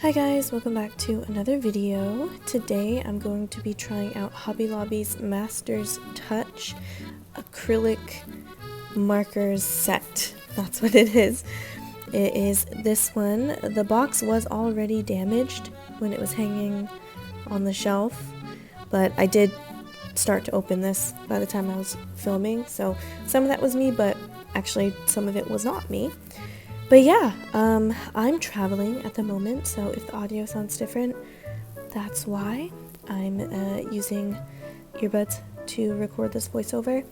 Hi guys, welcome back to another video. Today I'm going to be trying out Hobby Lobby's Master's Touch acrylic markers set. That's what it is. It is this one. The box was already damaged when it was hanging on the shelf, but I did start to open this by the time I was filming, so some of that was me, but actually some of it was not me. But yeah, I'm traveling at the moment, so if the audio sounds different, that's why. I'm using earbuds to record this voiceover,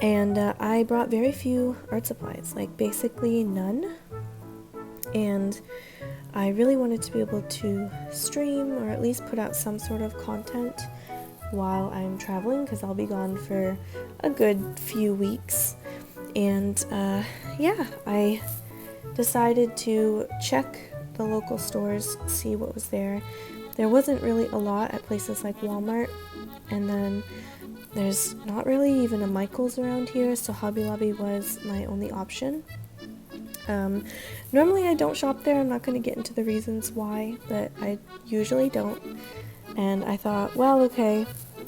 and I brought very few art supplies, like basically none, and I really wanted to be able to stream or at least put out some sort of content while I'm traveling, because I'll be gone for a good few weeks, and yeah, I decided to check the local stores, see what was there. There wasn't really a lot at places like Walmart, and then there's not really even a Michael's around here, so Hobby Lobby was my only option. Normally I don't shop there. I'm not going to get into the reasons why, but I usually don't. And I thought, well, okay,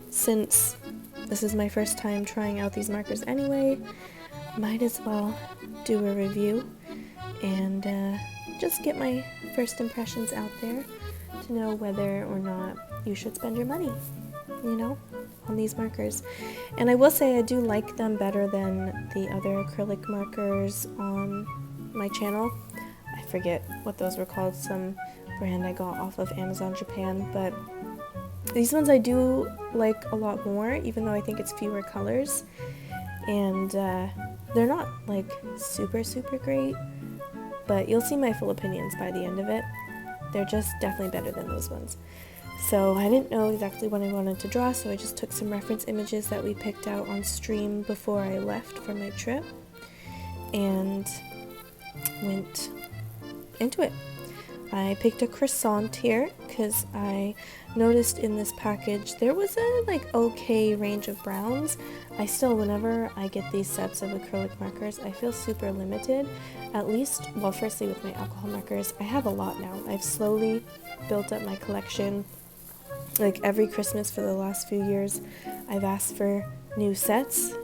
since this is my first time trying out these markers anyway, might as well do a review and just get my first impressions out there to know whether or not you should spend your money, you know, on these markers. And I will say I do like them better than the other acrylic markers on my channel. I forget what those were called, some brand I got off of Amazon Japan, but these ones I do like a lot more, even though I think it's fewer colors, and they're not like super great, but you'll see my full opinions by the end of it. They're just definitely better than those ones. So I didn't know exactly what I wanted to draw, so I just took some reference images that we picked out on stream before I left for my trip and went into it. I picked a croissant here because I noticed in this package there was a okay range of browns. I still, whenever I get these sets of acrylic markers, I feel super limited. At least, well, firstly with my alcohol markers, I have a lot now. I've slowly built up my collection. Like every Christmas for the last few years, I've asked for new sets,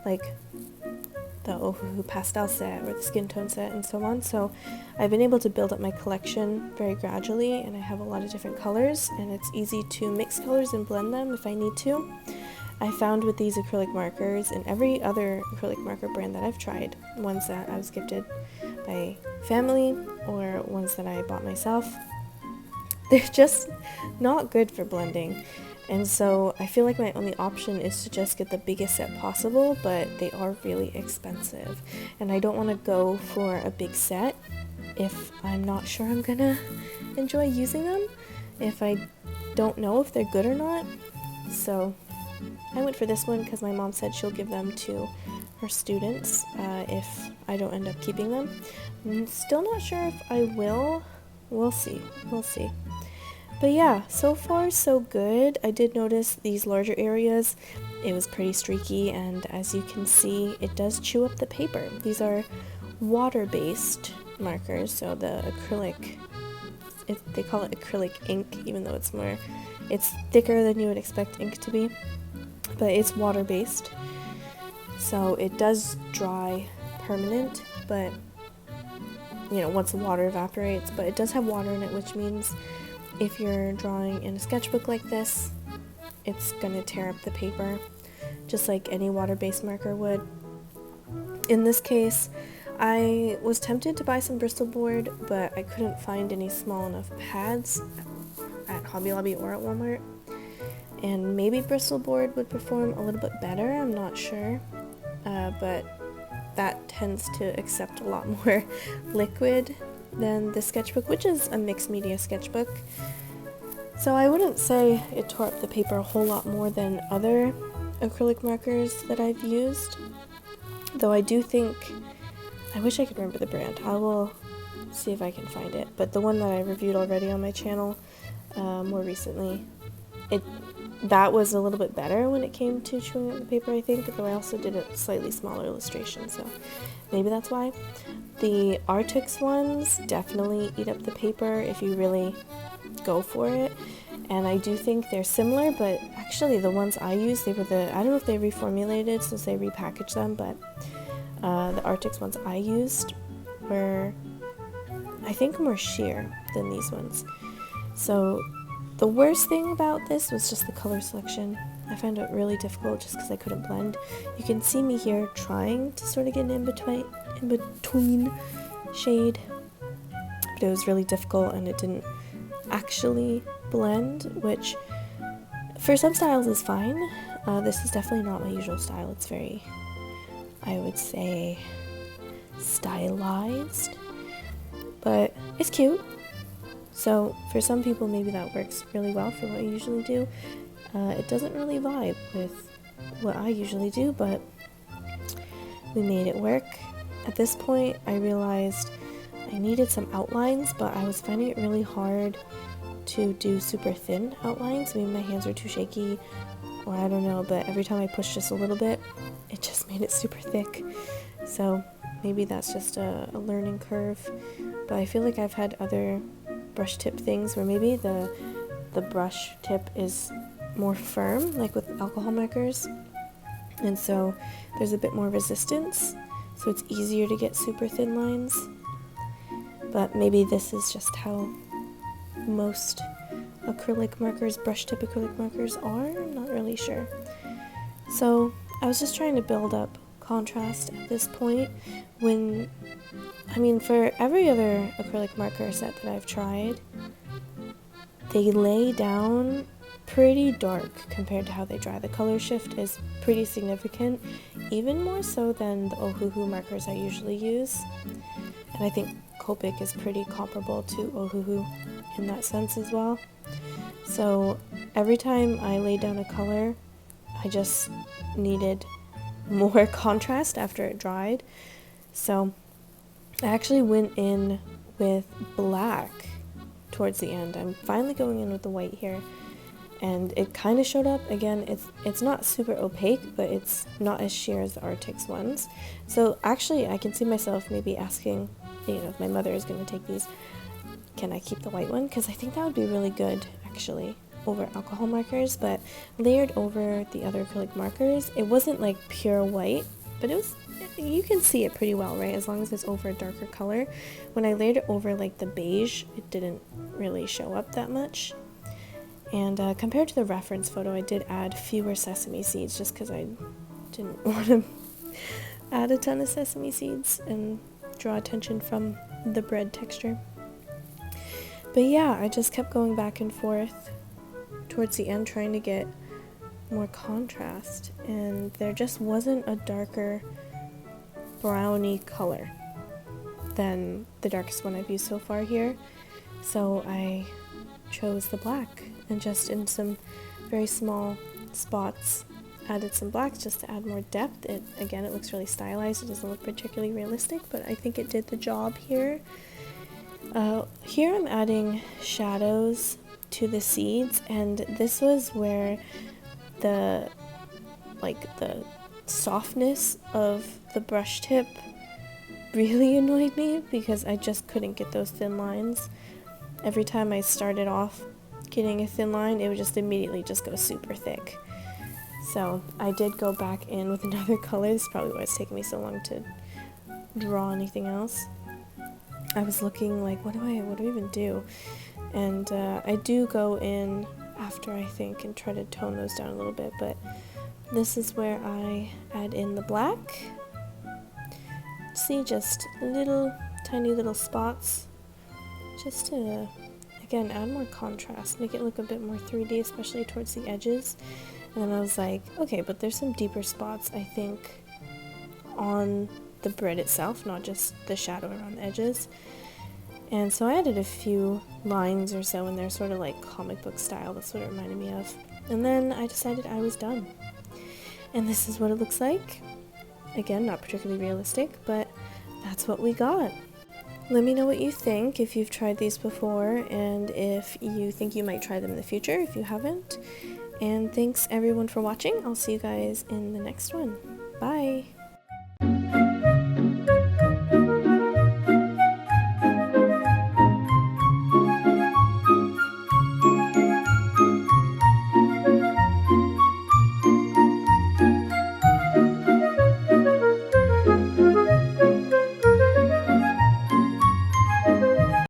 like the Ohuhu pastel set or the skin tone set and so on. So I've been able to build up my collection very gradually, and I have a lot of different colors, and it's easy to mix colors and blend them if I need to. I found with these acrylic markers and every other acrylic marker brand that I've tried, ones that I was gifted by family or ones that I bought myself, they're just not good for blending. And so I feel like my only option is to just get the biggest set possible, but they are really expensive. And I don't want to go for a big set if I'm not sure I'm gonna enjoy using them, if I don't know if they're good or not. So I went for this one because my mom said she'll give them to her students if I don't end up keeping them. I'm still not sure if I will. We'll see. But yeah, so far so good. I did notice these larger areas, it was pretty streaky, and as you can see, it does chew up the paper. These are water-based markers, so the acrylic, they call it acrylic ink, even though it's thicker than you would expect ink to be, but it's water-based, so it does dry permanent, but you know, once the water evaporates, but it does have water in it, which means if you're drawing in a sketchbook like this, it's gonna tear up the paper, just like any water-based marker would. In this case, I was tempted to buy some Bristol board, but I couldn't find any small enough pads at Hobby Lobby or at Walmart. And maybe Bristol board would perform a little bit better, I'm not sure. But that tends to accept a lot more liquid than the sketchbook, which is a mixed media sketchbook. So I wouldn't say it tore up the paper a whole lot more than other acrylic markers that I've used, though I do think, I wish I could remember the brand. I will see if I can find it, but the one that I reviewed already on my channel more recently, that was a little bit better when it came to chewing up the paper, I think, though I also did a slightly smaller illustration, so maybe that's why. The Artix ones definitely eat up the paper if you really go for it, and I do think they're similar, but actually the ones I used, I don't know if they reformulated since they repackaged them, but the Artix ones I used were, I think, more sheer than these ones. So the worst thing about this was just the color selection. I found it really difficult just because I couldn't blend. You can see me here trying to sort of get an in-between shade, but it was really difficult and it didn't actually blend, which for some styles is fine. This is definitely not my usual style. It's very, I would say, stylized, but it's cute. So for some people maybe that works really well for what I usually do. It doesn't really vibe with what I usually do, but we made it work. At this point I realized I needed some outlines, but I was finding it really hard to do super thin outlines. Maybe my hands are too shaky, or I don't know, but every time I pushed just a little bit, it just made it super thick. So maybe that's just a learning curve, but I feel like I've had other brush tip things where maybe the brush tip is more firm, like with alcohol markers, and so there's a bit more resistance, so it's easier to get super thin lines. But maybe this is just how most acrylic markers, brush tip acrylic markers are. I'm not really sure. So I was just trying to build up contrast at this point. For every other acrylic marker set that I've tried, they lay down pretty dark compared to how they dry. The color shift is pretty significant, even more so than the Ohuhu markers I usually use. And I think Copic is pretty comparable to Ohuhu in that sense as well. So every time I laid down a color, I just needed more contrast after it dried. So I actually went in with black towards the end. I'm finally going in with the white here, and it kind of showed up. Again, it's not super opaque, but it's not as sheer as the Artix ones. So actually I can see myself maybe asking, if my mother is going to take these, can I keep the white one? Because I think that would be really good actually over alcohol markers, but layered over the other acrylic markers, it wasn't like pure white, but you can see it pretty well, right? As long as it's over a darker color. When I layered it over like the beige, it didn't really show up that much. And compared to the reference photo, I did add fewer sesame seeds just because I didn't want to add a ton of sesame seeds and draw attention from the bread texture. But yeah, I just kept going back and forth towards the end trying to get more contrast, and there just wasn't a darker browny color than the darkest one I've used so far here. So I chose the black and just in some very small spots added some blacks just to add more depth. It looks really stylized. It doesn't look particularly realistic, but I think it did the job here. Here I'm adding shadows to the seeds, and this was where the softness of the brush tip really annoyed me, because I just couldn't get those thin lines. Every time I started off getting a thin line, it would just immediately just go super thick. So I did go back in with another color. This is probably why it's taking me so long to draw anything else. I was looking like, what do I even do? And I do go in after, I think, and try to tone those down a little bit, but this is where I add in the black. See, just tiny little spots, just to, again, add more contrast, make it look a bit more 3D, especially towards the edges. And then I was like, okay, but there's some deeper spots, I think, on the bread itself, not just the shadow around the edges. And so I added a few lines or so in there, sort of like comic book style. That's what it reminded me of. And then I decided I was done. And this is what it looks like. Again, not particularly realistic, but that's what we got. Let me know what you think, if you've tried these before, and if you think you might try them in the future if you haven't. And thanks everyone for watching. I'll see you guys in the next one. Bye!